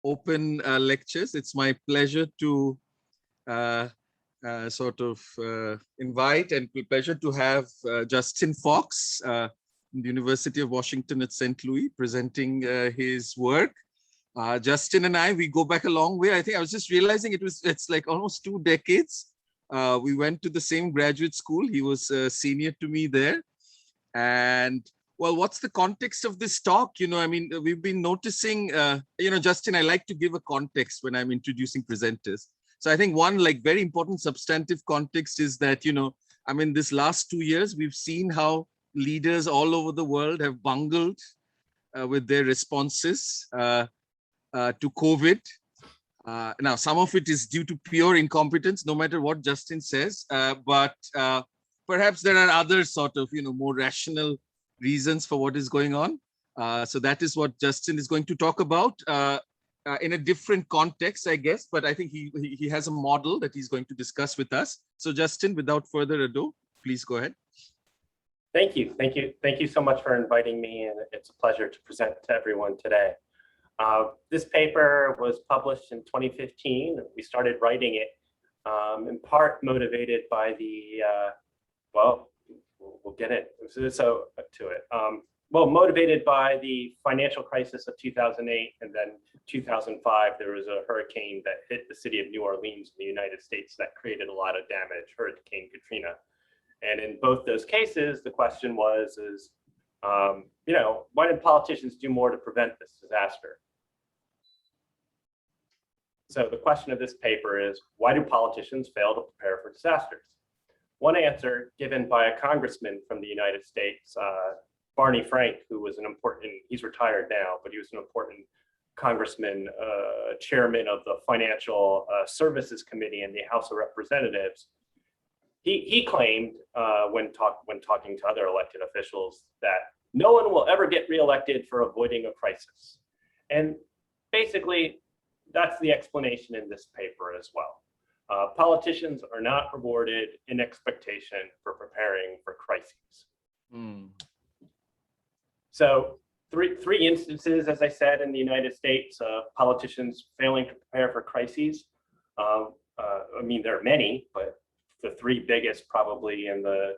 Open Lectures. It's my pleasure to invite and pleasure to have Justin Fox, from the University of Washington at St. Louis, presenting his work. Justin and I, we go back a long way. I think I was just realizing it's like almost 2 decades. We went to the same graduate school. He was a senior to me there. And well, what's the context of this talk? You know, I mean, we've been noticing, Justin, I like to give a context when I'm introducing presenters. So I think one like very important substantive context is that, this last 2 years, we've seen how leaders all over the world have bungled with their responses to COVID. Now, some of it is due to pure incompetence, no matter what Justin says, but perhaps there are other sort of, more rational reasons for what is going on. So that is what Justin is going to talk about in a different context, I guess, but I think he has a model that he's going to discuss with us. So Justin, without further ado, please go ahead. Thank you. Thank you. Thank you so much for inviting me, and it's a pleasure to present to everyone today. This paper was published in 2015. We started writing it in part motivated by the, we'll get it. Motivated by the financial crisis of 2008, and then 2005, there was a hurricane that hit the city of New Orleans in the United States that created a lot of damage, Hurricane Katrina. And in both those cases, the question was, why did politicians do more to prevent this disaster? So the question of this paper is, why do politicians fail to prepare for disasters? One answer given by a congressman from the United States, Barney Frank, who was he's retired now, but he was an important congressman, chairman of the Financial Services Committee in the House of Representatives. He claimed when talking to other elected officials that no one will ever get reelected for avoiding a crisis. And basically, that's the explanation in this paper as well. Politicians are not rewarded in expectation for preparing for crises. So three instances, as I said, in the United States, politicians failing to prepare for crises. There are many, but the 3 biggest probably in the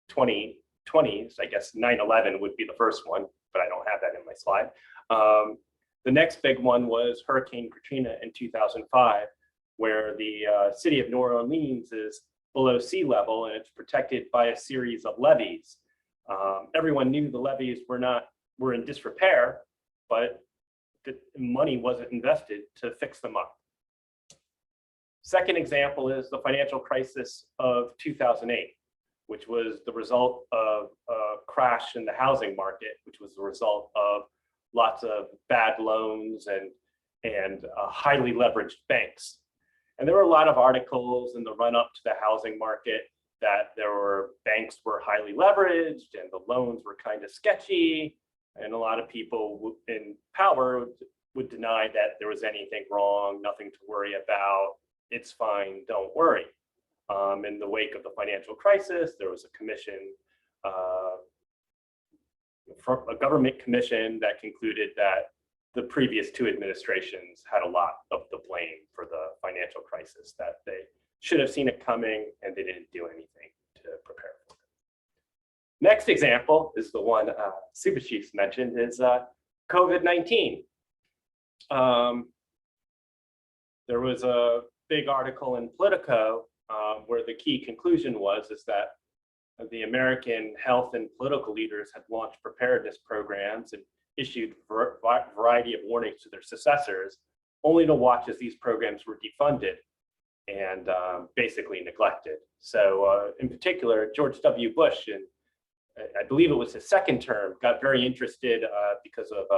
2020s, I guess 9/11 would be the first one, but I don't have that in my slide. The next big one was Hurricane Katrina in 2005, where the city of New Orleans is below sea level and it's protected by a series of levees. Everyone knew the levees were in disrepair, but the money wasn't invested to fix them up. Second example is the financial crisis of 2008, which was the result of a crash in the housing market, which was the result of lots of bad loans and highly leveraged banks. And there were a lot of articles in the run-up to the housing market that banks were highly leveraged and the loans were kind of sketchy. And a lot of people in power would deny that there was anything wrong, nothing to worry about. It's fine, don't worry. In the wake of the financial crisis, there was a commission, a government commission that concluded that the previous 2 administrations had a lot of the blame for the financial crisis, that they should have seen it coming and they didn't do anything to prepare for it. Next example is the one Super Chiefs mentioned, is COVID-19. There was a big article in Politico where the key conclusion is that the American health and political leaders had launched preparedness programs and issued a variety of warnings to their successors, only to watch as these programs were defunded and basically neglected. So in particular, George W. Bush, and I believe it was his second term, got very interested because of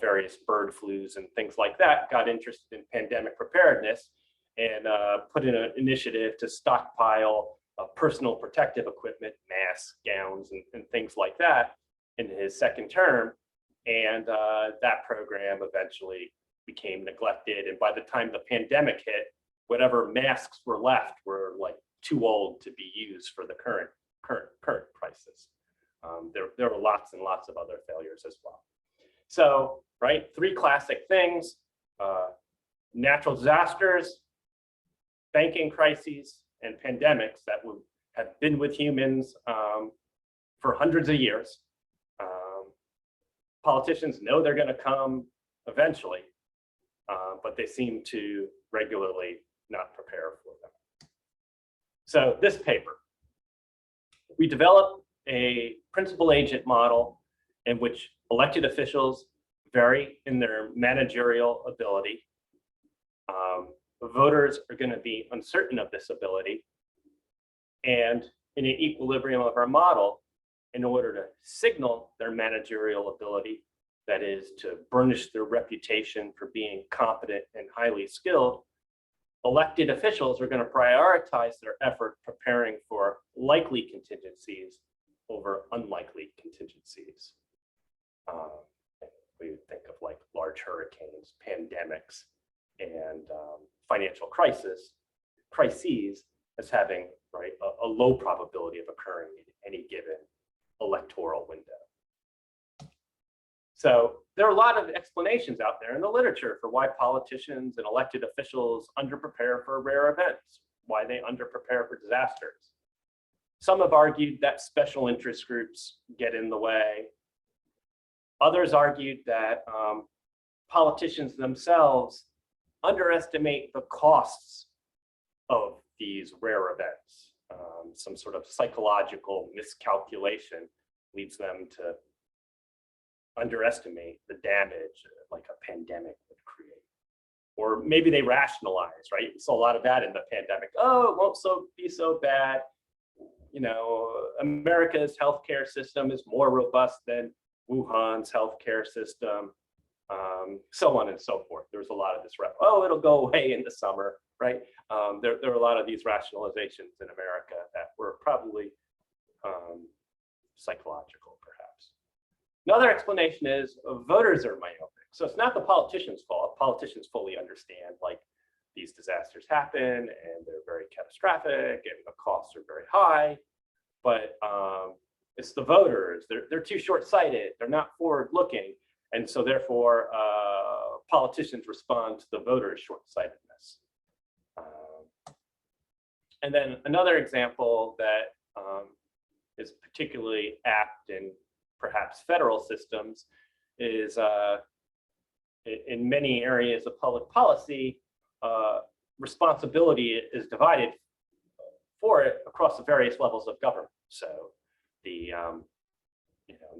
various bird flus and things like that, got interested in pandemic preparedness and put in an initiative to stockpile personal protective equipment, masks, gowns, and things like that in his second term. And that program eventually became neglected. And by the time the pandemic hit, whatever masks were left were like too old to be used for the current crisis. There were lots and lots of other failures as well. So, right, 3 classic things. natural disasters, banking crises, and pandemics that have been with humans for hundreds of years. Politicians know they're going to come eventually, but they seem to regularly not prepare for them. So this paper, we developed a principal agent model in which elected officials vary in their managerial ability. Voters are going to be uncertain of this ability. And in an equilibrium of our model, in order to signal their managerial ability, that is to burnish their reputation for being competent and highly skilled, elected officials are going to prioritize their effort preparing for likely contingencies over unlikely contingencies. We think of like large hurricanes, pandemics, and financial crises as having a low probability of occurring in any given electoral window. So there are a lot of explanations out there in the literature for why politicians and elected officials underprepare for rare events, why they underprepare for disasters. Some have argued that special interest groups get in the way. Others argued that politicians themselves underestimate the costs of these rare events. Some sort of psychological miscalculation leads them to underestimate the damage like a pandemic would create. Or maybe they rationalize, right? We saw a lot of that in the pandemic. Oh, it won't be so bad. You know, America's healthcare system is more robust than Wuhan's healthcare system, so on and so forth. There's a lot of this, oh, it'll go away in the summer, right? There are a lot of these rationalizations in America that were probably psychological, perhaps. Another explanation is voters are myopic. So it's not the politicians' fault. Politicians fully understand like these disasters happen and they're very catastrophic and the costs are very high, but it's the voters. They're too short-sighted. They're not forward-looking. And so therefore, politicians respond to the voters' short-sightedness. And then another example that is particularly apt in perhaps federal systems is in many areas of public policy, responsibility is divided for it across the various levels of government. So the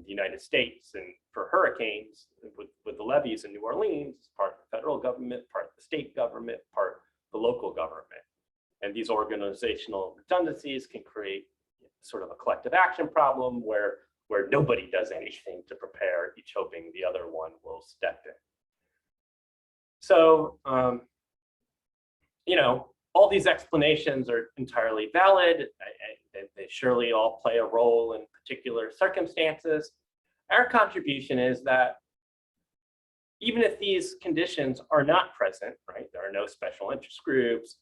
the United States and for hurricanes with the levees in New Orleans, part of the federal government, part of the state government, part of the local government. And these organizational redundancies can create sort of a collective action problem where nobody does anything to prepare, each hoping the other one will step in. So, all these explanations are entirely valid. They surely all play a role in particular circumstances. Our contribution is that even if these conditions are not present, right, there are no special interest groups,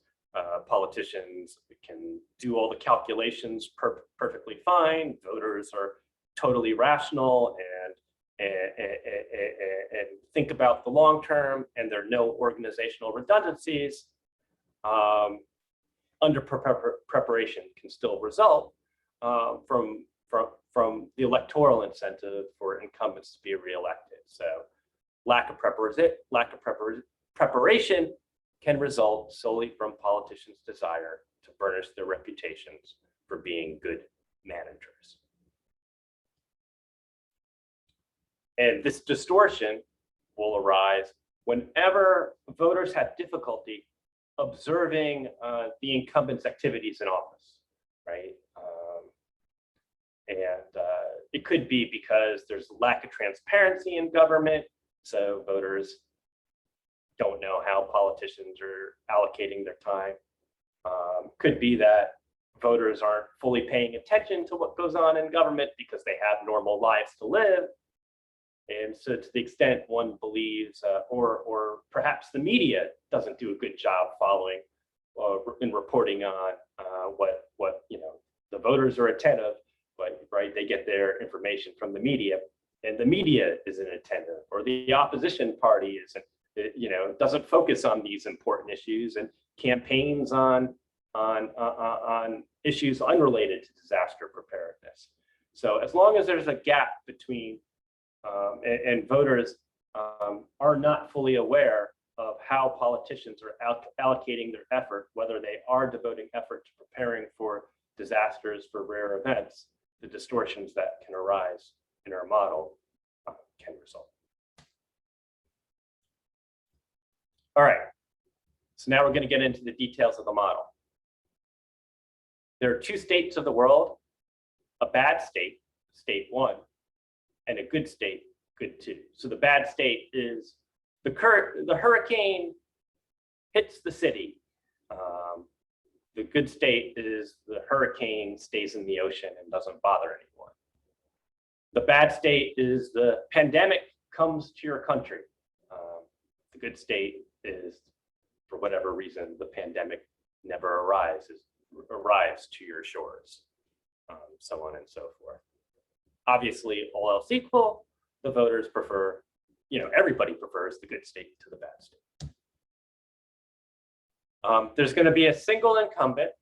politicians can do all the calculations perfectly fine, voters are totally rational and think about the long term, and there are no organizational redundancies, under preparation can still result from the electoral incentive for incumbents to be reelected. So lack of preparation can result solely from politicians' desire to burnish their reputations for being good managers. And this distortion will arise whenever voters have difficulty observing the incumbent's activities in office, right? It could be because there's a lack of transparency in government, so voters don't know how politicians are allocating their time. Could be that voters aren't fully paying attention to what goes on in government because they have normal lives to live. And so to the extent one believes, or perhaps the media doesn't do a good job following in reporting on what the voters are attentive, but right, they get their information from the media, and the media isn't attentive, or the opposition party isn't it doesn't focus on these important issues, and campaigns on issues unrelated to disaster preparedness. So as long as there's a gap between and voters are not fully aware of how politicians are allocating their effort, whether they are devoting effort to preparing for disasters, for rare events, the distortions that can arise in our model can result. All right, so now we're going to get into the details of the model. There are two states of the world: a bad state, state 1, and a good state, good 2. So the bad state is the hurricane hits the city. The good state is the hurricane stays in the ocean and doesn't bother anyone. The bad state is the pandemic comes to your country. The good state is, for whatever reason, the pandemic never arrives to your shores, so on and so forth. Obviously, all else equal, the voters prefer, everybody prefers the good state to the bad state. There's going to be a single incumbent,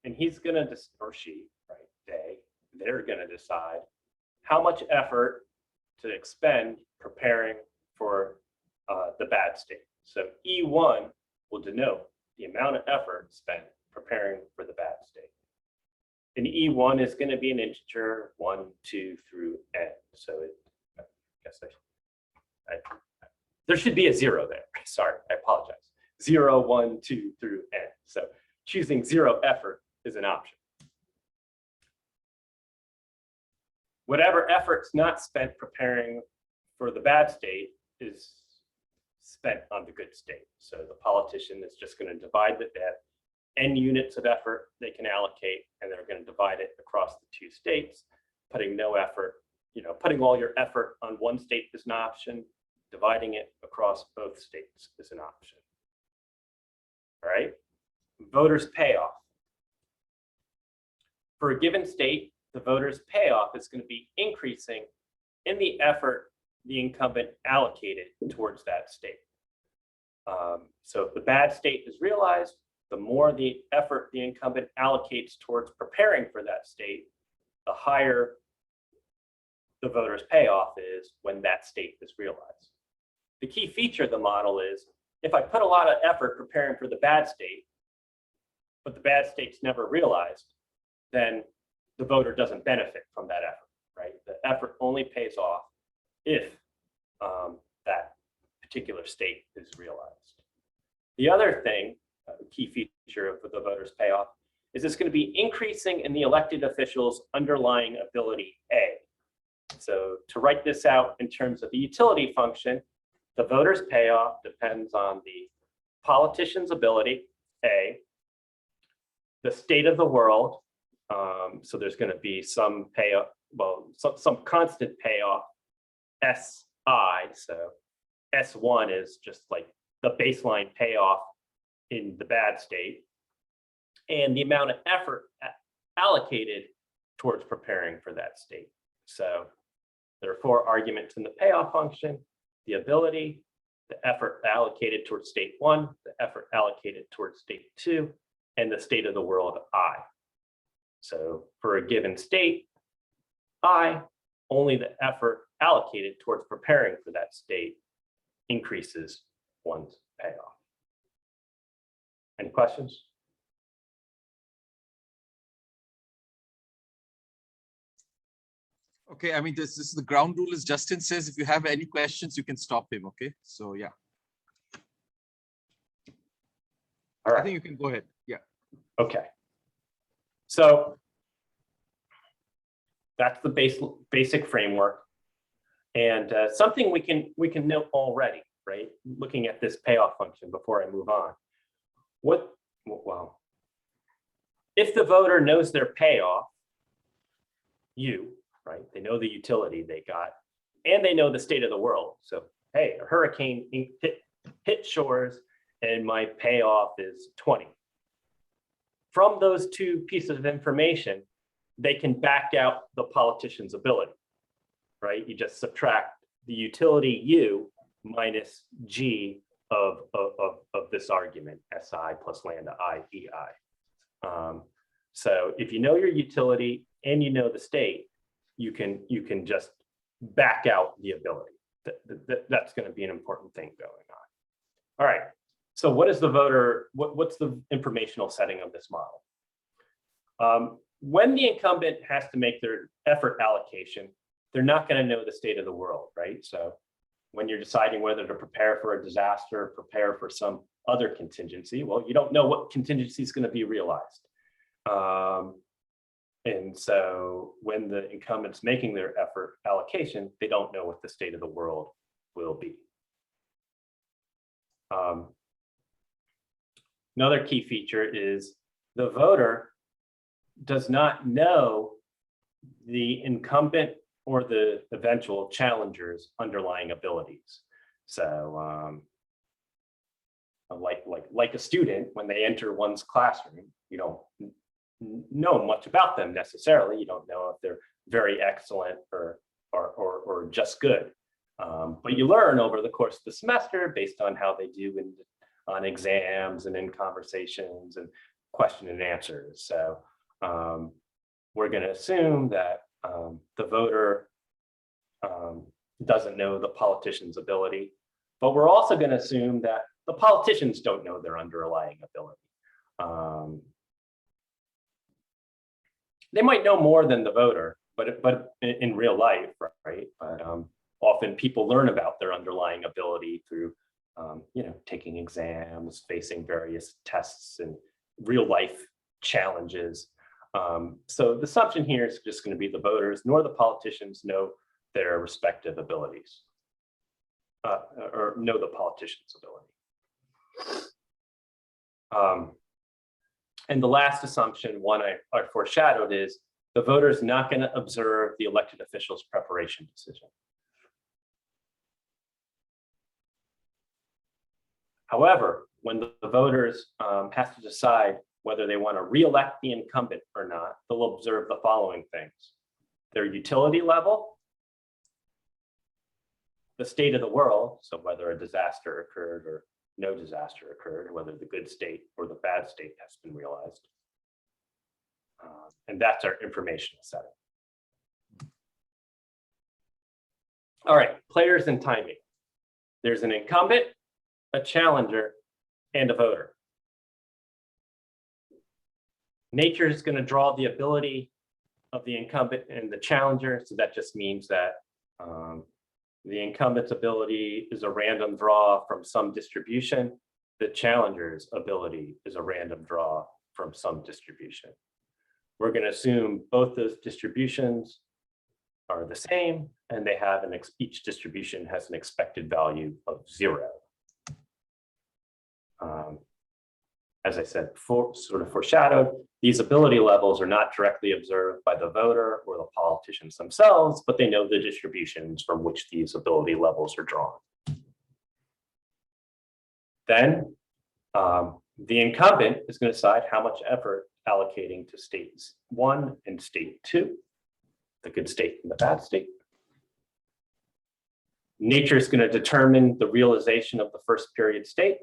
and he's going to, or she, right, they're going to decide how much effort to expend preparing for the bad state. So E1 will denote the amount of effort spent preparing for the bad state. And E1 is going to be an integer 1, 2 through n. So I guess there should be a 0 there. Sorry, I apologize. 0, 1, 2 through n. So choosing 0 effort is an option. Whatever effort's not spent preparing for the bad state is spent on the good state. So the politician is just going to divide that n units of effort they can allocate, and they're going to divide it across the 2 states, putting no effort, putting all your effort on one state is an option, dividing it across both states is an option. All right, voters' payoff. For a given state, the voters' payoff is going to be increasing in the effort the incumbent allocated towards that state. So if the bad state is realized, the more the effort the incumbent allocates towards preparing for that state, the higher the voters' payoff is when that state is realized. The key feature of the model is, if I put a lot of effort preparing for the bad state, but the bad state's never realized, then the voter doesn't benefit from that effort, right? The effort only pays off if that particular state is realized. The other thing, key feature of the voters' payoff, is it's going to be increasing in the elected officials' underlying ability A. So to write this out in terms of the utility function, the voters' payoff depends on the politician's ability, A, the state of the world, so there's going to be some payoff, well, some constant payoff, SI, so S1 is just like the baseline payoff in the bad state, and the amount of effort allocated towards preparing for that state. So there are 4 arguments in the payoff function: the ability, the effort allocated towards state 1, the effort allocated towards state 2, and the state of the world, I. So for a given state, I, only the effort allocated towards preparing for that state increases one's payoff. Any questions? Okay, I mean, this is the ground rule, as Justin says. If you have any questions, you can stop him, okay? So, yeah. All right. I think you can go ahead, yeah. Okay. So that's the basic framework. And something we can note already, right? Looking at this payoff function before I move on. Well, if the voter knows their payoff, right? They know the utility they got, and they know the state of the world. So, hey, a hurricane hit shores, and my payoff is 20. From those 2 pieces of information, they can back out the politician's ability, right? You just subtract the utility U minus G of this argument, SI plus lambda I EI. So if you know your utility and you know the state, you can just back out the ability. That's going to be an important thing going on. All right. So what is the voter? What's the informational setting of this model? When the incumbent has to make their effort allocation, they're not going to know the state of the world, right? So when you're deciding whether to prepare for a disaster, prepare for some other contingency, well, you don't know what contingency is going to be realized. And so when the incumbent's making their effort allocation, they don't know what the state of the world will be. Another key feature is the voter does not know the incumbent or the eventual challenger's underlying abilities. So like a student, when they enter one's classroom, you don't know much about them necessarily. You don't know if they're very excellent or just good. But you learn over the course of the semester based on how they do on exams and in conversations and question and answers. So we're going to assume that the voter doesn't know the politician's ability, but we're also going to assume that the politicians don't know their underlying ability. They might know more than the voter, but in real life, right? But often people learn about their underlying ability through, taking exams, facing various tests and real life challenges. So the assumption here is just going to be the voters nor the politicians know their respective abilities, or know the politician's ability. And the last assumption, one I foreshadowed, is the voter is not going to observe the elected official's preparation decision. However, when the voters have to decide whether they want to re-elect the incumbent or not, they'll observe the following things: their utility level, the state of the world, so whether a disaster occurred or no disaster occurred, whether the good state or the bad state has been realized. And that's our informational setting. All right, players and timing. There's an incumbent, a challenger, and a voter. Nature is going to draw the ability of the incumbent and the challenger, so that just means that the incumbent's ability is a random draw from some distribution. The challenger's ability is a random draw from some distribution. We're going to assume both those distributions are the same, and they have each distribution has an expected value of 0. As I said before, sort of foreshadowed, these ability levels are not directly observed by the voter or the politicians themselves, but they know the distributions from which these ability levels are drawn. Then the incumbent is going to decide how much effort allocating to states 1 and state 2, the good state and the bad state. Nature is going to determine the realization of the first period state.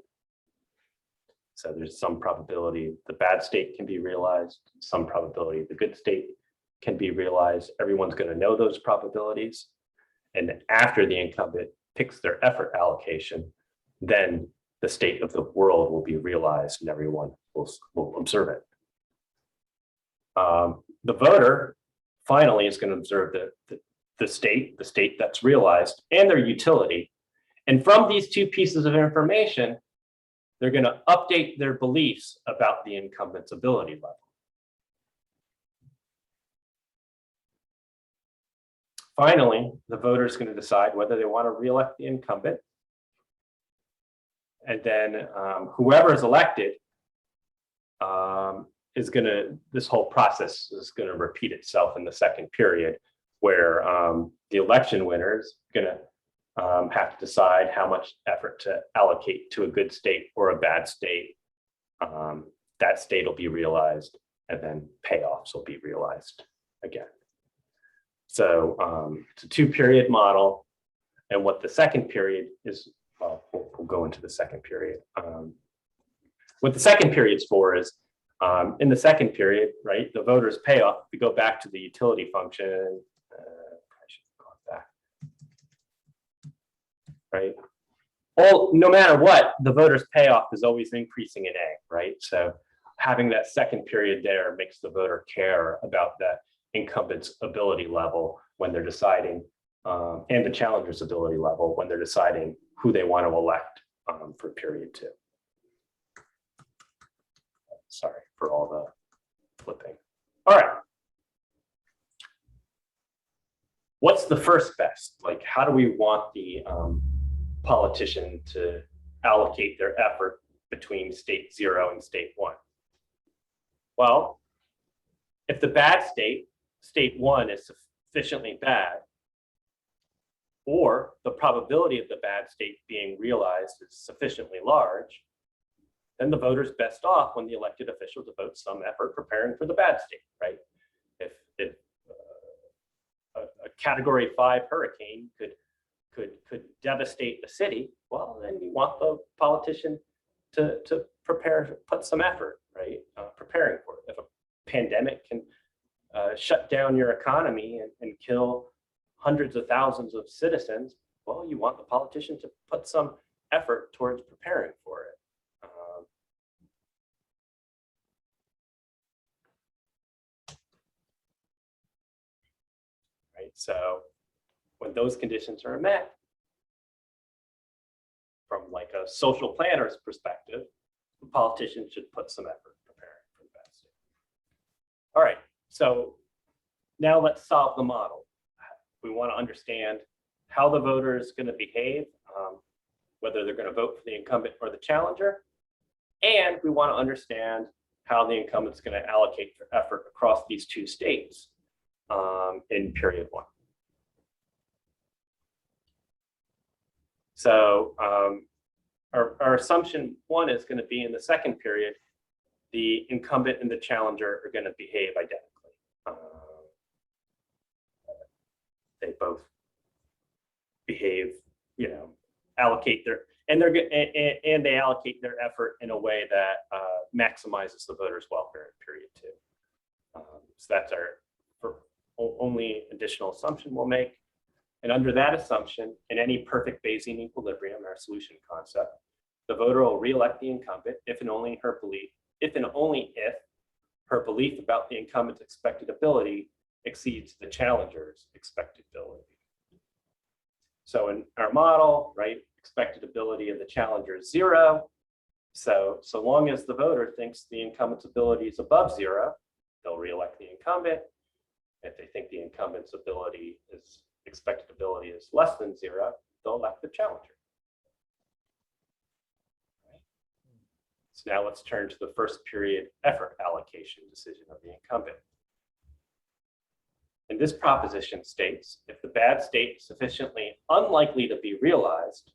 So there's some probability the bad state can be realized, some probability the good state can be realized. Everyone's going to know those probabilities. And after the incumbent picks their effort allocation, then the state of the world will be realized and everyone will observe it. The voter finally is going to observe the state that's realized and their utility. And from these two pieces of information, they're going to update their beliefs about the incumbent's ability level. Finally, the voter is going to decide whether they want to re-elect the incumbent. And then whoever is elected this whole process is going to repeat itself in the second period, where the election winner is going to have to decide how much effort to allocate to a good state or a bad state. That state will be realized, and then payoffs will be realized again. So it's a 2-period model. And what the second period is, well, we'll go into the second period. What the second period's for is, in the second period, right, the voters pay off. We go back to the utility function. I should go back. Right. No matter what, the voters' payoff is always increasing in A, right? So having that second period there makes the voter care about that incumbent's ability level when they're deciding, and the challenger's ability level when they're deciding who they want to elect for period 2. Sorry for all the flipping. All right. What's the first best? Like, how do we want the politician to allocate their effort between state 0 and state 1? Well, if the bad state, state 1, is sufficiently bad, or the probability of the bad state being realized is sufficiently large, then the voter's best off when the elected official devotes some effort preparing for the bad state, right? If a category 5 hurricane could devastate the city, well, then you want the politician to prepare, put some effort, right? Preparing for it. If a pandemic can shut down your economy and kill hundreds of thousands of citizens, well, you want the politician to put some effort towards preparing for it. Right, so when those conditions are met, from like a social planner's perspective, the politician should put some effort preparing for the bad state. All right, so now let's solve the model. We want to understand how the voter is going to behave, whether they're going to vote for the incumbent or the challenger, and we want to understand how the incumbent is going to allocate their effort across these 2 states in period 1. So our assumption 1 is going to be in the second period, the incumbent and the challenger are going to behave identically. They both behave, allocate their, and they allocate their effort in a way that maximizes the voters' welfare in period 2. So that's our only additional assumption we'll make. And under that assumption, in any perfect Bayesian equilibrium, our solution concept, the voter will re-elect the incumbent if and only if her belief about the incumbent's expected ability exceeds the challenger's expected ability. So in our model, right, expected ability of the challenger is 0. So long as the voter thinks the incumbent's ability is above 0, they'll re-elect the incumbent. If they think the incumbent's expected ability is less than 0, they'll elect the challenger. Right. So now let's turn to the first period effort allocation decision of the incumbent. And this proposition states, if the bad state is sufficiently unlikely to be realized,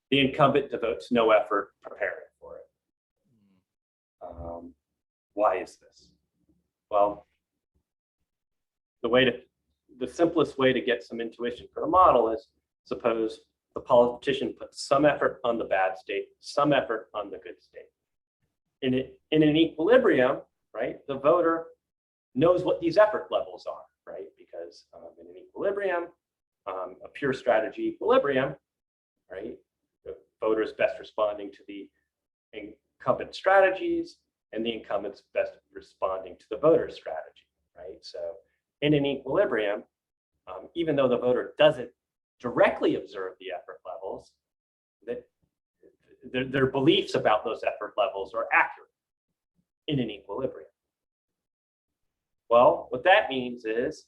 the incumbent devotes no effort preparing for it. Why is this? Well, the simplest way to get some intuition for the model is, suppose the politician puts some effort on the bad state, some effort on the good state. In an equilibrium, right, the voter knows what these effort levels are, right? Because in an equilibrium, a pure strategy equilibrium, right, the voter is best responding to the incumbent strategies and the incumbent's best responding to the voter's strategy, right? So in an equilibrium, even though the voter doesn't directly observe the effort levels, that their beliefs about those effort levels are accurate in an equilibrium. Well, what that means is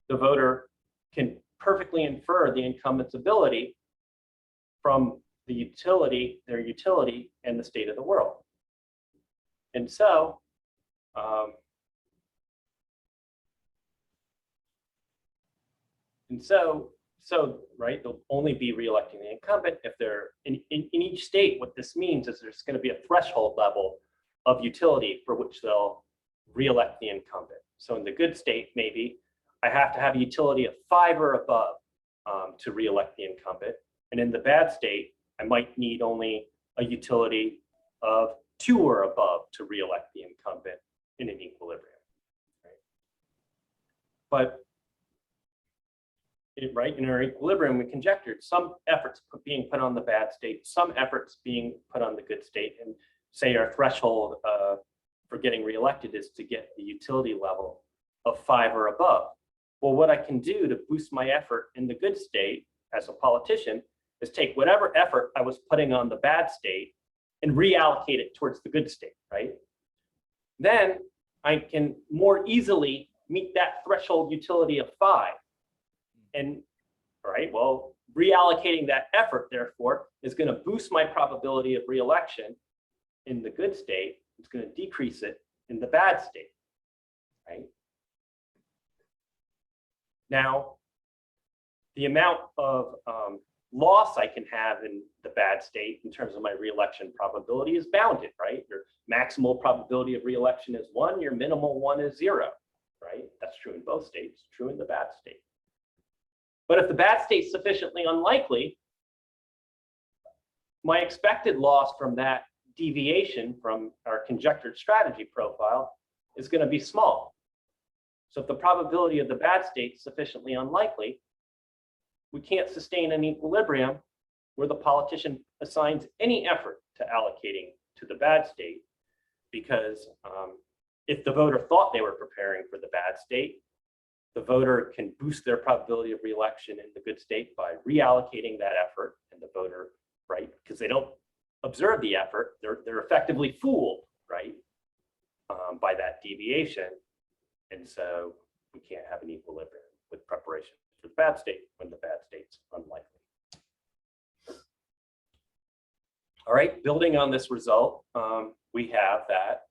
the voter can perfectly infer the incumbent's ability from the utility, their utility, and the state of the world. And so, right, they'll only be re-electing the incumbent if they're in each state. What this means is there's going to be a threshold level of utility for which they'll re-elect the incumbent. So in the good state, maybe I have to have a utility of 5 or above to re-elect the incumbent. And in the bad state, I might need only a utility of 2 or above to re-elect the incumbent in an equilibrium. Right? But right in our equilibrium, we conjectured some efforts being put on the bad state, some efforts being put on the good state, and say our threshold for getting reelected is to get the utility level of 5 or above. Well, what I can do to boost my effort in the good state as a politician is take whatever effort I was putting on the bad state and reallocate it towards the good state, right? Then I can more easily meet that threshold utility of 5. And, right, well, reallocating that effort, therefore, is going to boost my probability of reelection in the good state. It's going to decrease it in the bad state, right? Now, the amount of loss I can have in the bad state in terms of my reelection probability is bounded, right? Your maximal probability of reelection is 1, your minimal one is 0, right? That's true in both states, true in the bad state. But if the bad state is sufficiently unlikely, my expected loss from that deviation from our conjectured strategy profile is going to be small. So if the probability of the bad state is sufficiently unlikely, we can't sustain an equilibrium where the politician assigns any effort to allocating to the bad state, because if the voter thought they were preparing for the bad state, the voter can boost their probability of reelection in the good state by reallocating that effort, and the voter, right, because they don't observe the effort, they're effectively fooled, right, by that deviation. And so we can't have an equilibrium with preparation for the bad state when the bad state's unlikely. All right, building on this result, we have that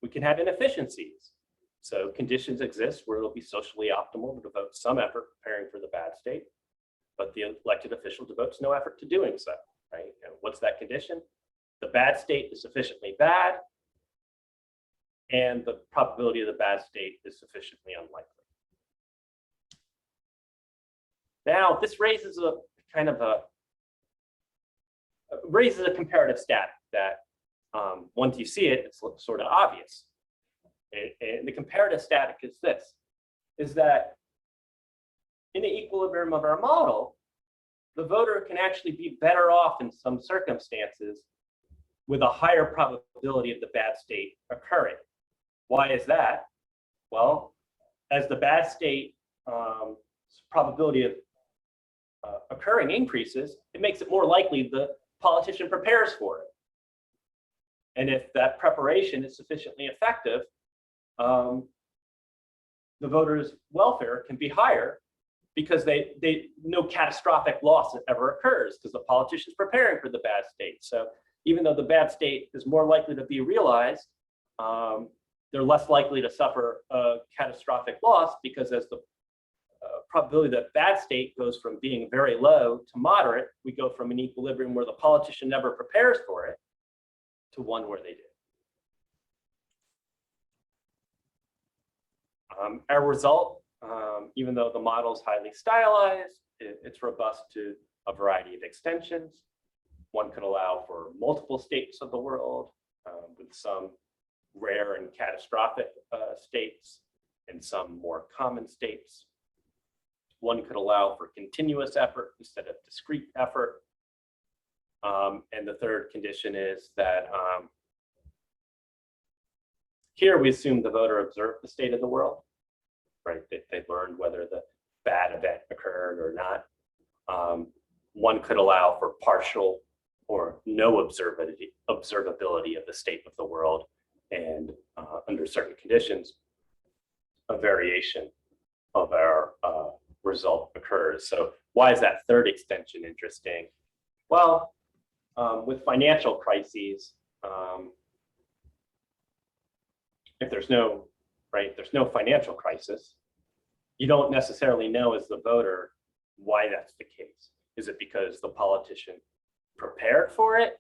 we can have inefficiencies. So conditions exist where it'll be socially optimal to devote some effort preparing for the bad state, but the elected official devotes no effort to doing so, right? And what's that condition? The bad state is sufficiently bad, and the probability of the bad state is sufficiently unlikely. Now, this raises a kind of a comparative static that once you see it, it's sort of obvious. And the comparative static is this, is that in the equilibrium of our model, the voter can actually be better off in some circumstances with a higher probability of the bad state occurring. Why is that? Well, as the bad state probability of occurring increases, it makes it more likely the politician prepares for it. And if that preparation is sufficiently effective, the voters' welfare can be higher because no catastrophic loss ever occurs because the politician's preparing for the bad state. So even though the bad state is more likely to be realized, they're less likely to suffer a catastrophic loss, because as the probability that bad state goes from being very low to moderate, we go from an equilibrium where the politician never prepares for it to one where they do. Our result, even though the model is highly stylized, it's robust to a variety of extensions. One could allow for multiple states of the world with some rare and catastrophic states and some more common states. One could allow for continuous effort instead of discrete effort. And the third condition is that here we assume the voter observed the state of the world, right? They learned whether the bad event occurred or not. One could allow for partial or no observability of the state of the world, and under certain conditions, a variation of our result occurs. So why is that third extension interesting? Well, with financial crises, if there's no financial crisis, you don't necessarily know as the voter why that's the case. Is it because the politician prepared for it,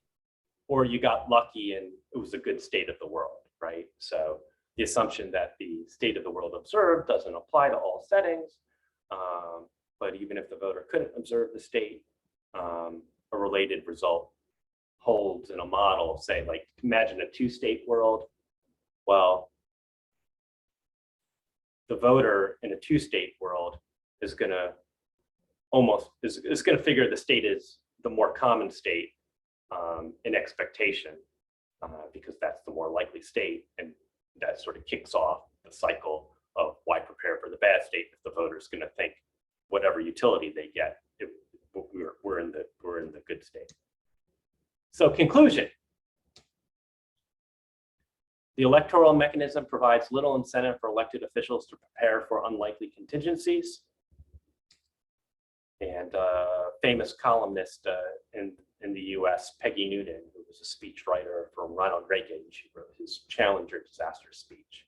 or you got lucky and it was a good state of the world, right? So the assumption that the state of the world observed doesn't apply to all settings. But even if the voter couldn't observe the state, a related result holds in a model, say, like, imagine a two-state world. Well, the voter in a two-state world is going to is going to figure the state is the more common state in expectation, because that's the more likely state, and that sort of kicks off the cycle of why prepare for the bad state if the voter is going to think whatever utility they get, we're in the good state. So conclusion. The electoral mechanism provides little incentive for elected officials to prepare for unlikely contingencies. And famous columnist in the US, Peggy Noonan, who was a speech writer for Ronald Reagan, she wrote his Challenger disaster speech.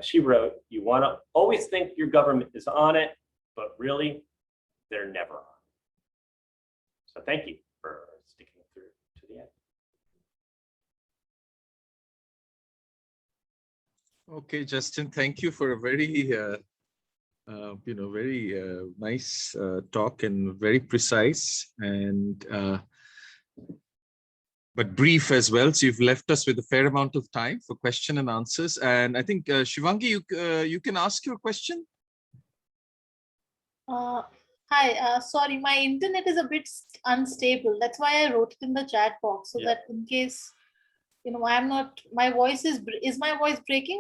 She wrote, "You want to always think your government is on it, but really, they're never on." So thank you for sticking through to the end. Okay, Justin, thank you for a very, very nice talk, and very precise and but brief as well. So you've left us with a fair amount of time for question and answers. And I think Shivangi, you can ask your question. Hi, sorry, my internet is a bit unstable. That's why I wrote it in the chat box, so that in case, I'm not, my voice is my voice breaking,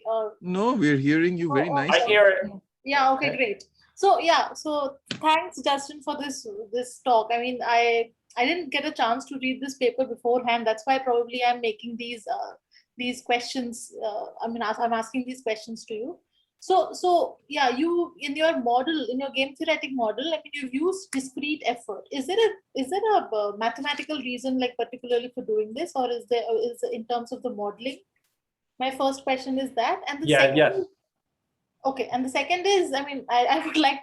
or No, we're hearing you very nicely. I hear it. Yeah, okay, great. So yeah, so thanks, Justin, for this talk. I mean, I didn't get a chance to read this paper beforehand. That's why probably I'm making these questions. I'm asking these questions to you. So yeah, you in your model, in your game theoretic model, I mean, you've used discrete effort. Is there a mathematical reason, like particularly for doing this, or is in terms of the modeling? My first question is that, and the second. Okay, and the second is, I mean, I would like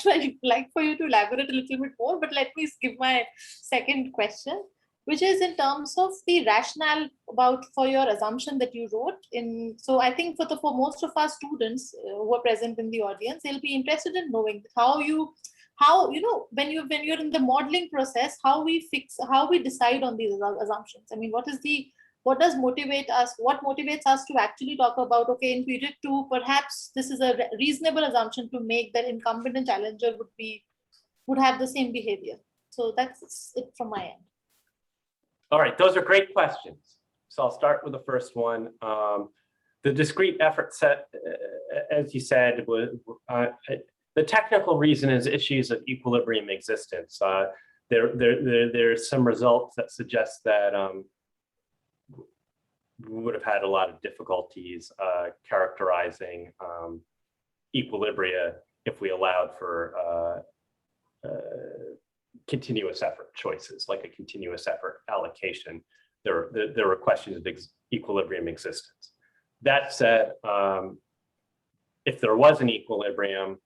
for you to elaborate a little bit more, but let me give my second question, which is in terms of the rationale for your assumption that you wrote in. So I think for most of our students who are present in the audience, they'll be interested in knowing how when you're in the modeling process, how we decide on these assumptions. I mean, what motivates us to actually talk about, okay, in period 2, perhaps this is a reasonable assumption to make that incumbent and challenger would have the same behavior. So that's it from my end. All right, those are great questions. So I'll start with the first one. The discrete effort set, as you said, the technical reason is issues of equilibrium existence. There's some results that suggest that we would have had a lot of difficulties characterizing equilibria if we allowed for continuous effort choices, like a continuous effort allocation. There were questions of equilibrium existence. That said, if there was an equilibrium,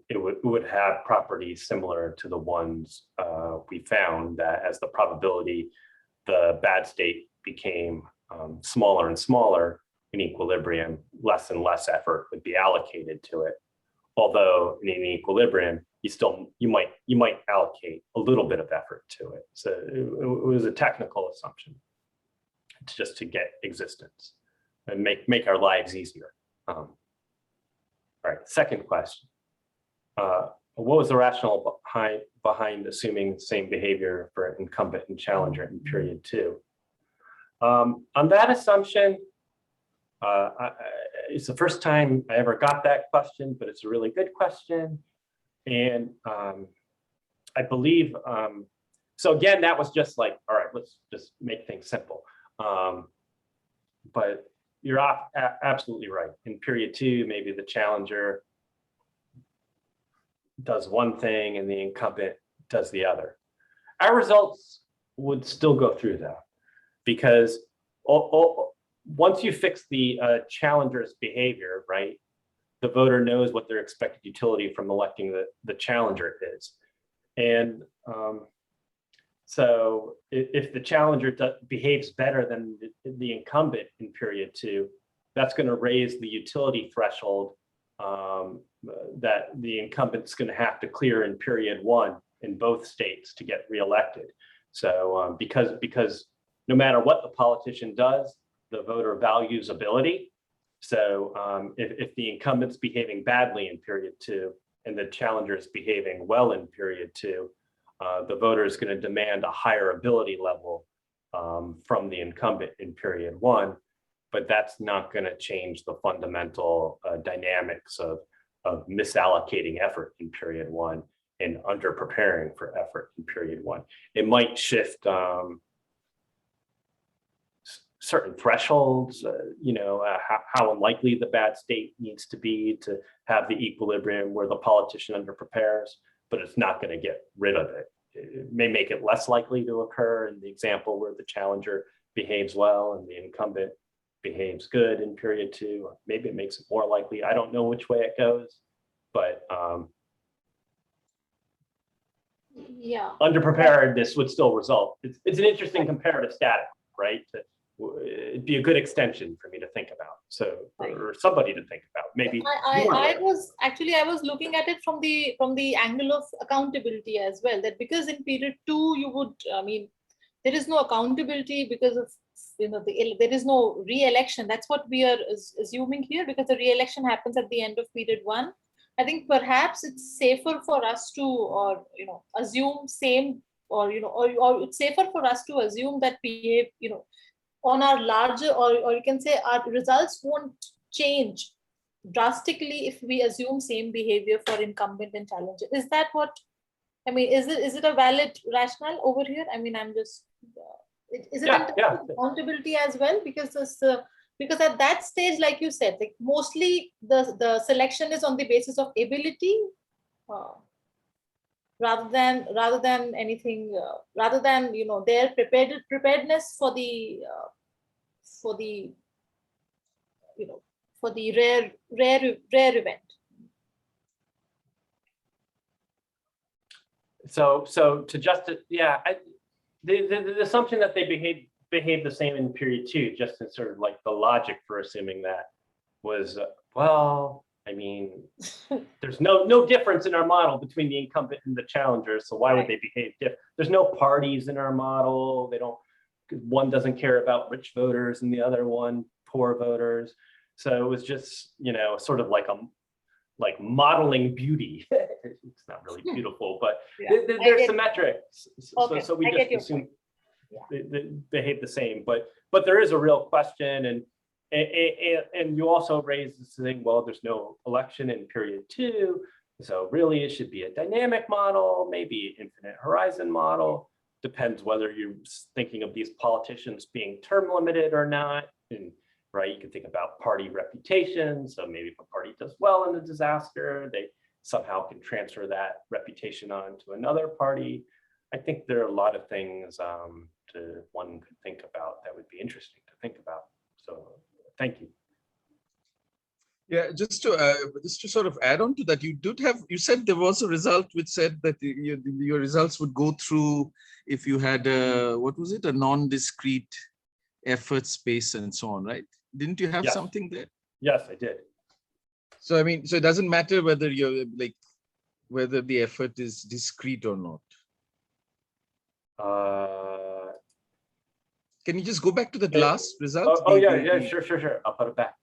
it would have properties similar to the ones we found, that as the probability the bad state became smaller and smaller in equilibrium, less and less effort would be allocated to it. Although in an equilibrium, you might allocate a little bit of effort to it. So it was a technical assumption. It's just to get existence and make our lives easier. All right, second question. What was the rationale behind assuming the same behavior for incumbent and challenger in period 2? On that assumption, it's the first time I ever got that question, but it's a really good question. And I believe, so again, that was just like, all right, let's just make things simple. But you're absolutely right. In period 2, maybe the challenger does one thing and the incumbent does the other. Our results would still go through though, because once you fix the challenger's behavior, right, the voter knows what their expected utility from electing the challenger is. And so if the challenger behaves better than the incumbent in period 2, that's going to raise the utility threshold that the incumbent's going to have to clear in period 1 in both states to get reelected. So because no matter what the politician does, the voter values ability. So if the incumbent's behaving badly in period 2 and the challenger is behaving well in period 2, the voter is going to demand a higher ability level from the incumbent in period 1, but that's not going to change the fundamental dynamics of misallocating effort in period 1 and underpreparing for effort in period 1. It might shift certain thresholds, how unlikely the bad state needs to be to have the equilibrium where the politician underprepares, but it's not going to get rid of it. It may make it less likely to occur in the example where the challenger behaves well and the incumbent behaves good in period 2. Maybe it makes it more likely. I don't know which way it goes, but yeah, underpreparedness would still result. It's an interesting comparative static, right? It'd be a good extension for me to think about. So, or somebody to think about. Maybe I was looking at it from the angle of accountability as well. That because in period 2 you would, there is no accountability because of there is no re-election. That's what we are assuming here, because the re-election happens at the end of period 1. I think perhaps it's safer for us to assume same, or it's safer for us to assume that behave on our larger, or you can say our results won't change drastically if we assume same behavior for incumbent and challenger. Is that what, is it a valid rationale over here? I'm just, is it accountability as well? Because because at that stage, like you said, like mostly the selection is on the basis of ability, rather than anything, rather than their preparedness for the rare event. So to just the assumption that they behave the same in period 2, just in sort of like the logic for assuming that was there's no difference in our model between the incumbent and the challenger, so why would they behave different? There's no parties in our model. They don't. One doesn't care about rich voters and the other one poor voters. So it was just sort of like modeling beauty. It's not really beautiful, but they're symmetric. So we just assume they behave the same. But there is a real question, and you also raised this thing. Well, there's no election in period 2, so really it should be a dynamic model, maybe infinite horizon model. Depends whether you're thinking of these politicians being term limited or not. And you can think about party reputation. So maybe if a party does well in a disaster, they somehow can transfer that reputation on to another party. I think there are a lot of things one could think about that would be interesting to think about. So thank you. Yeah, just to sort of add on to that, you said there was a result which said that your results would go through if you had a non-discrete effort space and so on, right? Didn't you have something there? Yes, I did. So so it doesn't matter whether whether the effort is discrete or not. Can you just go back to the last result? Sure. I'll put it back.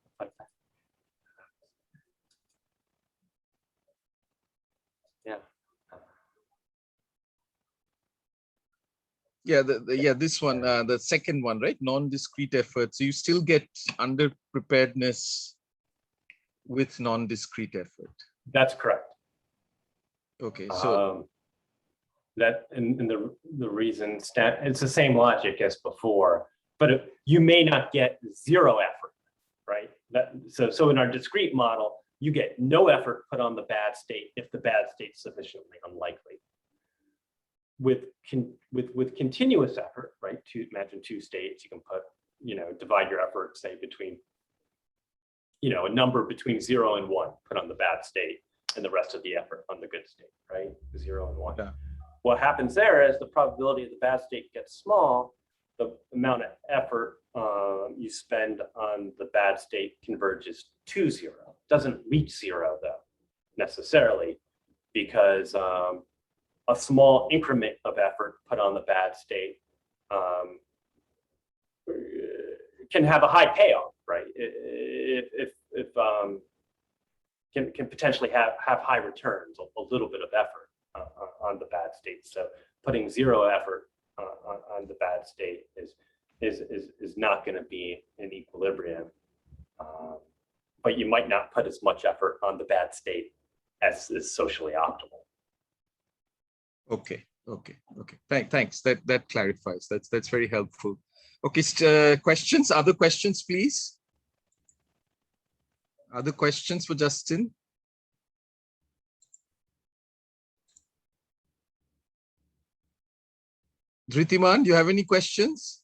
This one, the second one, right? Non-discrete effort. So you still get underpreparedness with non-discrete effort. That's correct. Okay, so that and the reason it's the same logic as before, but you may not get zero effort, right? So in our discrete model, you get no effort put on the bad state if the bad state's sufficiently unlikely. With continuous effort, right? Imagine 2 states, you can put, divide your effort, say between, a number between 0 and 1, put on the bad state, and the rest of the effort on the good state, right? 0 and 1. Yeah. What happens there is the probability of the bad state gets small, the amount of effort you spend on the bad state converges to zero. Doesn't reach zero though, necessarily, because a small increment of effort put on the bad state can have a high payoff, right? If can potentially have high returns, a little bit of effort on the bad state. So putting zero effort on the bad state is not going to be in equilibrium. But you might not put as much effort on the bad state as is socially optimal. Okay. Thanks. That clarifies. That's very helpful. Okay. Questions? Other questions, please. Other questions for Justin? Dhritiman, do you have any questions?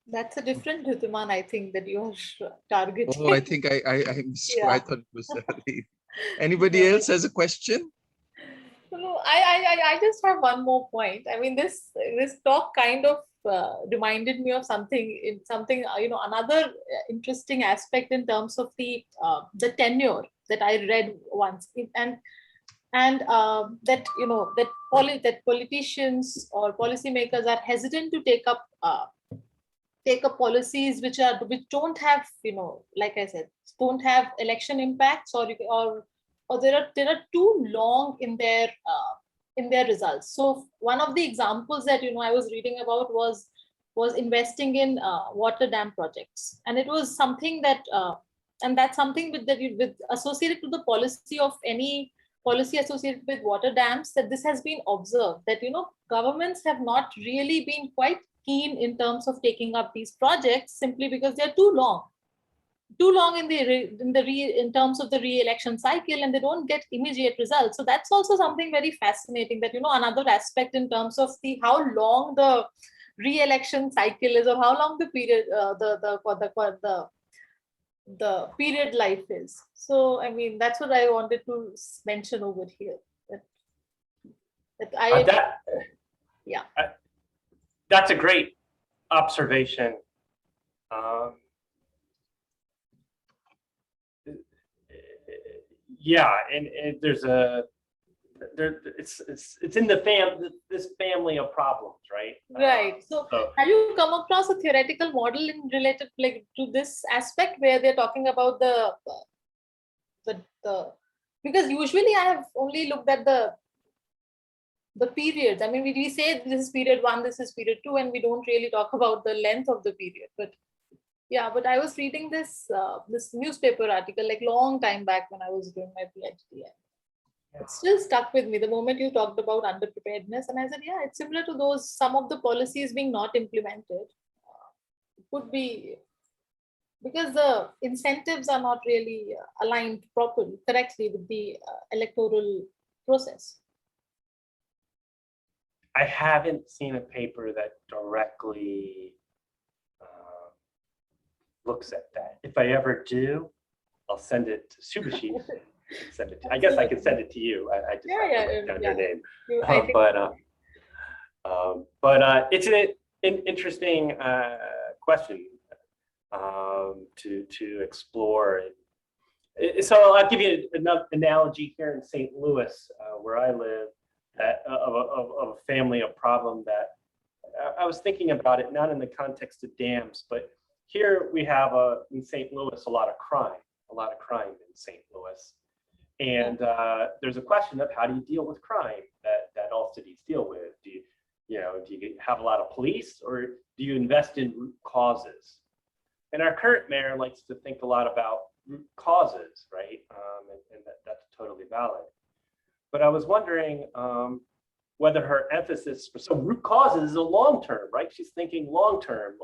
That's a different Dhritiman, I think, that you are targeting. Oh, I think I missed. Yeah. I thought it was anybody else has a question? No, I just have one more point. I mean, this talk kind of reminded me of something, another interesting aspect in terms of the tenure that I read once, and that that politicians or policymakers are hesitant to take up policies which don't have, like I said, don't have election impacts, or they are too long in their results. So one of the examples that I was reading about was investing in water dam projects, and it was something that and that's something with associated to the policy of any policy associated with water dams, that this has been observed that governments have not really been quite keen in terms of taking up these projects, simply because they're too long in terms of the re-election cycle, and they don't get immediate results. So that's also something very fascinating, that another aspect in terms of how long the re-election cycle is, or how long the period the period life is. So I mean, that's what I wanted to mention over here. That's a great observation. Yeah, and it's in this family of problems, right? Right. So have you come across a theoretical model in related to this aspect, where they're talking about the because usually I have only looked at the periods. I mean, we say this is period 1, this is period 2, and we don't really talk about the length of the period. But yeah, but I was reading this newspaper article long time back when I was doing my PhD. It still stuck with me the moment you talked about underpreparedness, and I said, yeah, it's similar to those, some of the policies being not implemented. Could be because the incentives are not really aligned correctly with the electoral process. I haven't seen a paper that directly looks at that. If I ever do, I'll send it to Subhashis. I guess I can send it to you. I just have to write down your name. But it's an interesting question to explore. So I'll give you another analogy here in St. Louis, where I live, of a family of problem that I was thinking about it, not in the context of dams, but here we have in St. Louis a lot of crime in St. Louis. And there's a question of how do you deal with crime that all cities deal with? Do you have a lot of police, or do you invest in root causes? And our current mayor likes to think a lot about root causes, right? And that's totally valid. But I was wondering whether her emphasis, so root causes is a long term, right? She's thinking long term,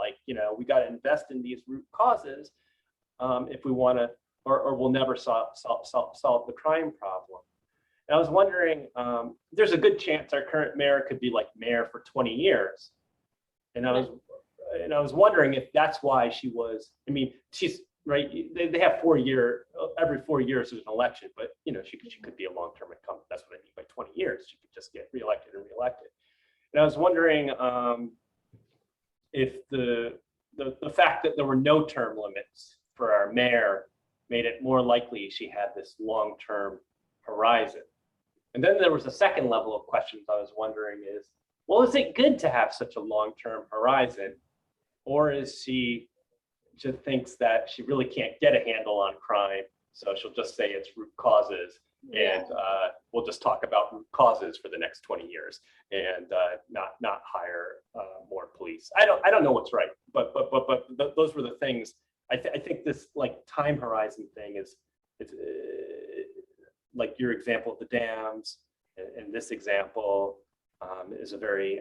we got to invest in these root causes if we want to, or we'll never solve the crime problem. And I was wondering, there's a good chance our current mayor could be mayor for 20 years. And I was wondering if that's why she was, right? They have every 4 years there's an election, but you know, she could be a long-term incumbent. That's what I mean by 20 years. She could just get reelected and reelected. And I was wondering if the fact that there were no term limits for our mayor made it more likely she had this long-term horizon. And then there was a second level of questions I was wondering is, well, is it good to have such a long-term horizon? Or is she just thinks that she really can't get a handle on crime, so she'll just say it's root causes, and we'll just talk about root causes for the next 20 years, and not hire more police. I don't know what's right, but those were the things. I think this like time horizon thing is it's like your example of the dams, and this example is a very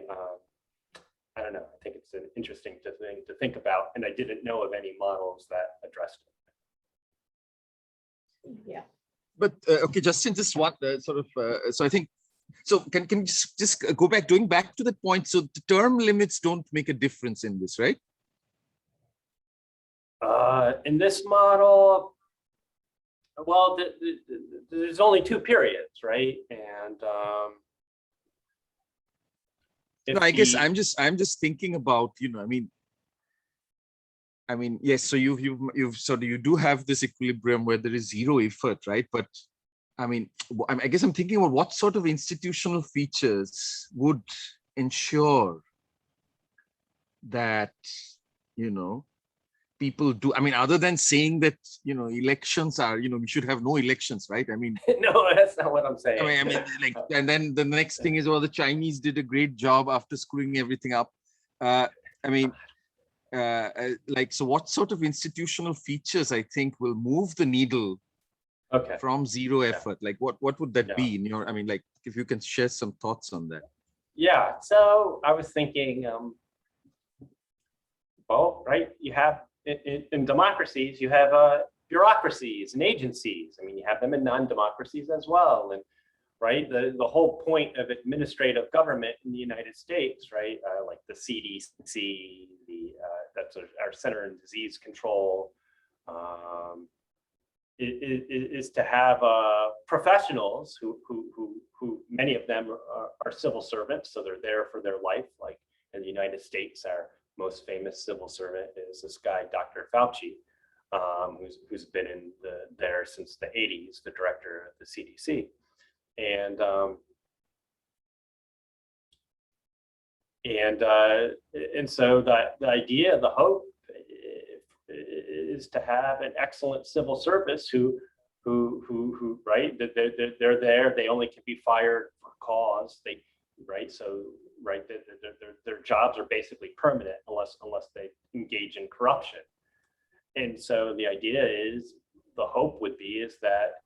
I don't know. I think it's an interesting thing to think about, and I didn't know of any models that addressed it. Yeah. But okay, Justin, just one sort of. So I think. So can you just go back, going back to that point? So the term limits don't make a difference in this, right? In this model, well, there's only 2 periods, right? And no, I guess I'm just thinking about, you know, I mean, yes. So you do have this equilibrium where there is zero effort, right? But I mean, I guess I'm thinking about what sort of institutional features would ensure that, you know, people do. I mean, other than saying that, you know, elections are, you know, we should have no elections, right? I mean, no, that's not what I'm saying. I mean, like, and then the next thing is, well, the Chinese did a great job after screwing everything up. I mean, like, so what sort of institutional features I think will move the needle from zero effort? Like, what would that be in your? I mean, like, if you can share some thoughts on that. Yeah. So I was thinking, well, right, you have in democracies, you have bureaucracies and agencies. I mean, you have them in non-democracies as well. And right, the whole point of administrative government in the United States, right, like the CDC, that's our Center in Disease Control, is to have professionals who many of them are civil servants, so they're there for their life. Like in the United States, our most famous civil servant is this guy, Dr. Fauci, who's been there since the 80s, the director of the CDC. And so the idea, the hope is to have an excellent civil service who right, they're there, they only can be fired for cause, their jobs are basically permanent unless they engage in corruption. And so the idea is, the hope would be is that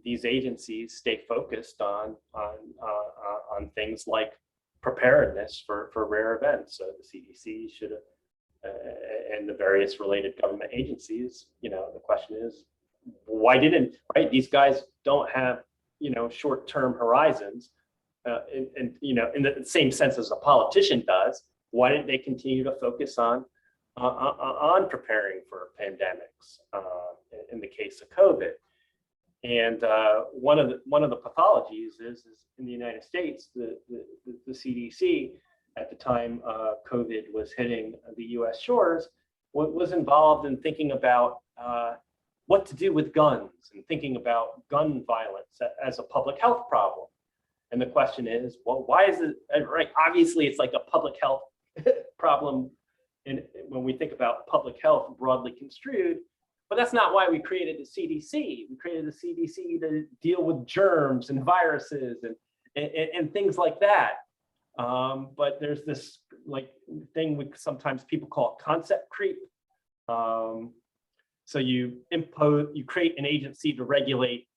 these agencies stay focused on things like preparedness for rare events. So the CDC should and the various related government agencies, you know, the question is, why didn't, right? These guys don't have, you know, short-term horizons, and you know, in the same sense as a politician does. Why didn't they continue to focus on preparing for pandemics? In the case of COVID, and one of the pathologies is in the United States, the CDC at the time COVID was hitting the U.S. shores was involved in thinking about what to do with guns and thinking about gun violence as a public health problem. And the question is, well, why is it, right? Obviously, it's like a public health problem when we think about public health broadly construed, but that's not why we created the CDC. We created the CDC to deal with germs and viruses and things like that. But there's this like thing sometimes people call concept creep. So you create an agency to regulate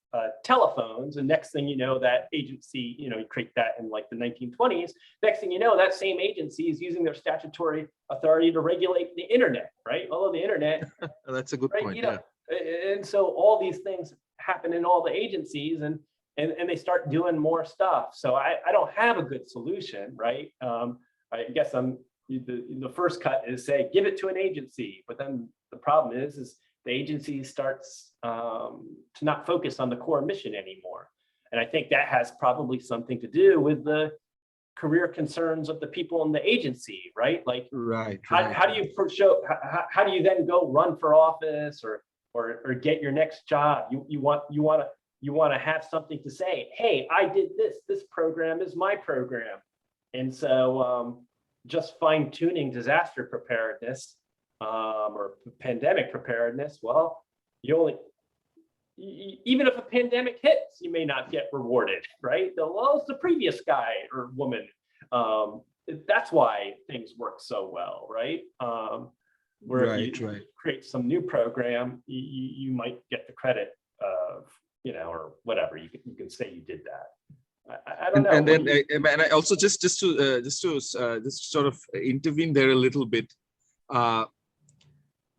telephones, and next thing you know, that agency, you know, you create that in like the 1920s. Next thing you know, that same agency is using their statutory authority to regulate the internet, right? Although the internet, that's a good point. You know, and so all these things happen in all the agencies, and they start doing more stuff. So I don't have a good solution, right? I guess the first cut is say give it to an agency, but then the problem is the agency starts to not focus on the core mission anymore. And I think that has probably something to do with the career concerns of the people in the agency, right? Like, how do you show, how do you then go run for office or get your next job? You want to have something to say, hey, I did this program is my program. And so just fine tuning disaster preparedness or pandemic preparedness, well, even if a pandemic hits, you may not get rewarded, right? Well, it's the previous guy or woman. That's why things work so well, right? Where if you create some new program, you might get the credit of, or whatever. You can say you did that. I don't know. And then, and I also just to sort of intervene there a little bit.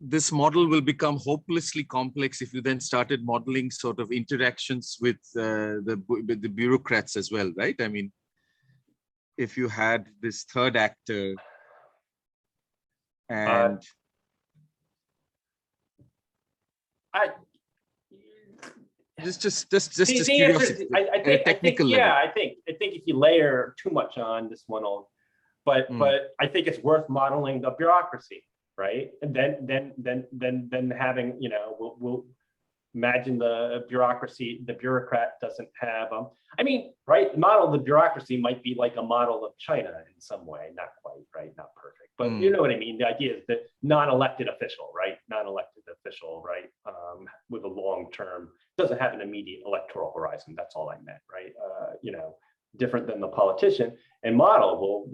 This model will become hopelessly complex if you then started modeling sort of interactions with the bureaucrats as well, right? I mean, if you had this third actor and just curiosity, I think if you layer too much on this one, but I think it's worth modeling the bureaucracy. Right, and then having, we'll imagine the bureaucracy, the bureaucrat doesn't have I mean, right, the model of the bureaucracy might be like a model of China in some way, not quite, right, not perfect, but you know what I mean. The idea is that non-elected official, right, with a long-term, doesn't have an immediate electoral horizon. That's all I meant, right? Different than the politician. And model, well,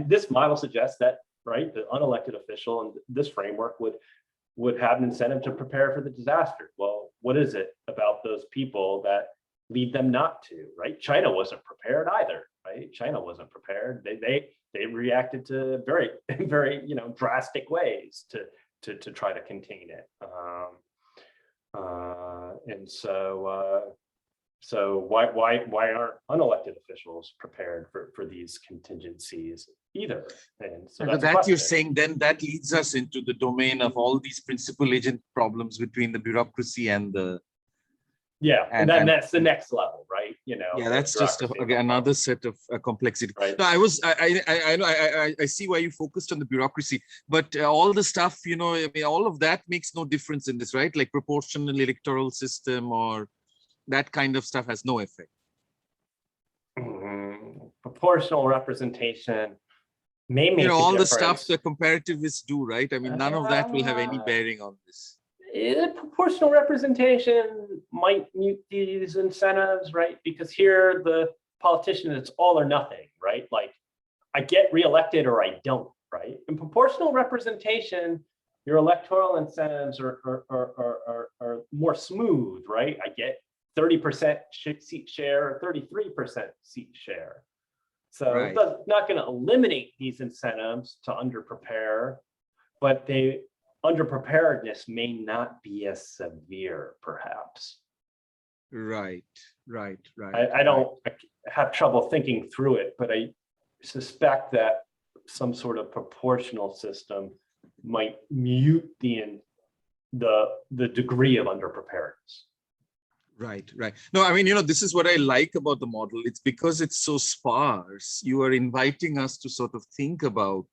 this model suggests that, right, the unelected official in this framework would have an incentive to prepare for the disaster. Well, what is it about those people that lead them not to, right? China wasn't prepared either, right? China wasn't prepared. They reacted to very, very, drastic ways to try to contain it. And so why aren't unelected officials prepared for these contingencies either? And so that you're saying, then that leads us into the domain of all these principal agent problems between the bureaucracy and the and then that's the next level, right? That's just another set of complexity. Right. No, I see why you focused on the bureaucracy, but all the stuff, I mean, all of that makes no difference in this, right? Like proportional electoral system or that kind of stuff has no effect. Proportional representation may make all the stuff the comparativists do, right? I mean, none of that will have any bearing on this. Proportional representation might mute these incentives, right? Because here the politician, it's all or nothing, right? Like, I get reelected or I don't, right? In proportional representation, your electoral incentives are more smooth, right? I get 30% seat share or 33% seat share. So it's not going to eliminate these incentives to underprepare, but underpreparedness may not be as severe, perhaps. Right. I have trouble thinking through it, but I suspect that some sort of proportional system might mute the degree of underpreparedness. Right. No, I mean, this is what I like about the model. It's because it's so sparse. You are inviting us to sort of think about,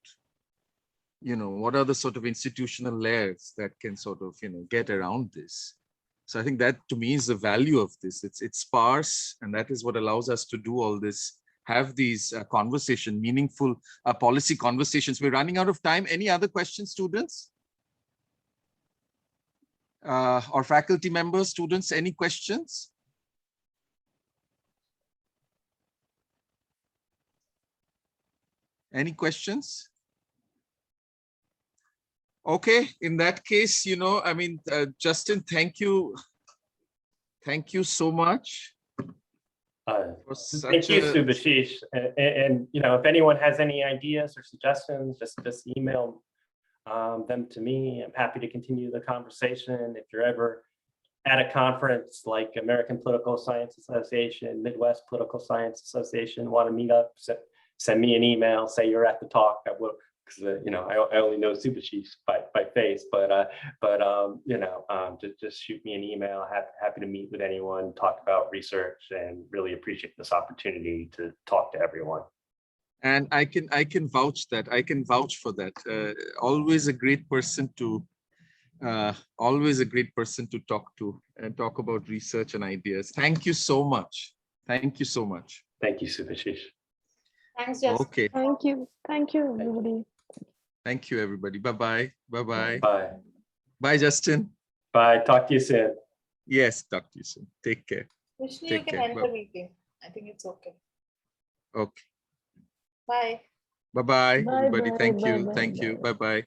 what are the sort of institutional layers that can sort of, get around this. So I think that to me is the value of this. It's sparse, and that is what allows us to do all this, have these meaningful policy conversations. We're running out of time. Any other questions, students? Or faculty members, students, any questions? Any questions? Okay, in that case, I mean, Justin, thank you. Thank you so much. Thank you, Subhashish. And if anyone has any ideas or suggestions, just email them to me. I'm happy to continue the conversation. If you're ever at a conference like American Political Science Association, Midwest Political Science Association, want to meet up, send me an email, say you're at the talk. I will because I only know Subhashish by face, but just shoot me an email. Happy to meet with anyone, talk about research, and really appreciate this opportunity to talk to everyone. And I can vouch that. I can vouch for that. Always a great person to talk to and talk about research and ideas. Thank you so much. Thank you so much. Thank you, Subhashish. Thanks, Justin. Okay. Thank you. Thank you, everybody. Thank you, everybody. Bye-bye. Bye-bye. Bye. Bye, Justin. Bye. Talk to you soon. Yes, talk to you soon. Take care. Vishnu, you Take can care. end the meeting. I think it's okay. Okay. Bye. Bye-bye, Bye, everybody. bye, Thank bye, you. bye, Thank you. bye. Bye-bye.